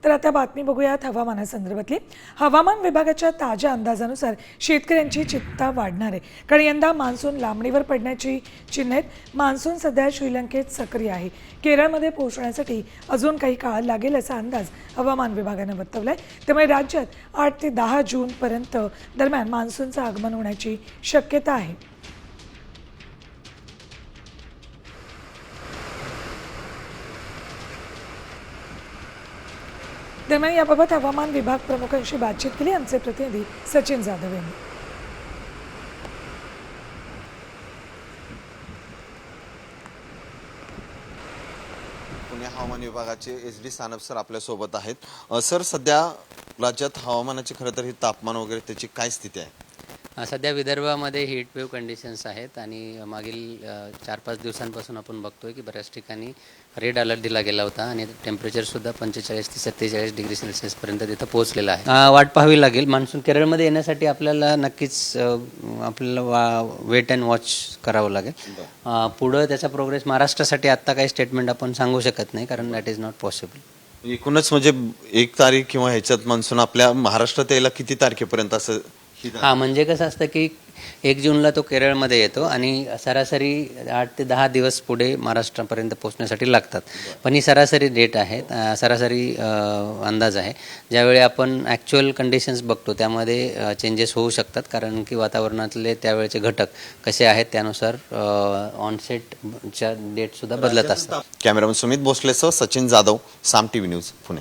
तर आता बातमी बघूयात हवामानासंदर्भातली। हवामान विभागाच्या ताज्या अंदाजानुसार शेतकऱ्यांची चिंता वाढणार आहे, कारण यंदा मान्सून लांबणीवर पडण्याची चिन्ह आहेत। मान्सून सध्या श्रीलंकेत सक्रिय आहे, केरळमध्ये पोहोचण्यासाठी अजून काही काळ लागेल असा अंदाज हवामान विभागाने वर्तवलाय। त्यामुळे राज्यात 8 ते 10 जून पर्यंत दरम्यान मान्सूनचं आगमन होण्याची शक्यता आहे। दरम्यान याबाबत हवामान विभाग प्रमुखांशी बातचीत केली आमचे प्रतिनिधी सचिन जाधव यांनी। पुणे हवामान विभागाचे SD सानप सर आपल्या सोबत आहेत। सर, सध्या राज्यात हवामानाची खरं तर ही तापमान वगैरे त्याची काय स्थिती आहे? सध्या विदर्भामध्ये हीट वेव्ह कंडिशन्स आहेत आणि मागील 4-5 दिवसांपासून आपण बघतोय की बऱ्याच ठिकाणी रेड अलर्ट दिला गेला होता आणि टेम्परेचरसुद्धा 45 ते 47 डिग्री सेल्सिअसपर्यंत तिथं पोहोचलेलं आहे। वाट पाहावी लागेल। मान्सून केरळमध्ये येण्यासाठी आपल्याला नक्कीच आपल्याला वेट अँड वॉच करावं लागेल। पुढं त्याचा प्रोग्रेस महाराष्ट्रासाठी आत्ता काही स्टेटमेंट आपण सांगू शकत नाही, कारण दॅट इज नॉट पॉसिबल। एकूणच म्हणजे 1 तारीख किंवा ह्याच्यात मान्सून आपल्या महाराष्ट्रात यायला किती तारखेपर्यंत असं? म्हणजे कसं असतं की 1 जूनला तो केरळमध्ये येतो आणि सरासरी 8 ते 10 दिवस पुढे महाराष्ट्रापर्यंत पोहोचण्यासाठी लागतात। पण ही सरासरी डेट आहे, सरासरी अंदाज आहे। ज्यावेळी आपण ॲक्च्युअल कंडिशन्स बघतो त्यामध्ये चेंजेस होऊ शकतात, कारण की वातावरणातले त्यावेळेचे घटक कसे आहेत त्यानुसार ऑनसेटच्या डेटसुद्धा बदलत असतात। कॅमेरामन सुमित भोसलेसह सचिन जाधव, साम TV न्यूज, पुणे।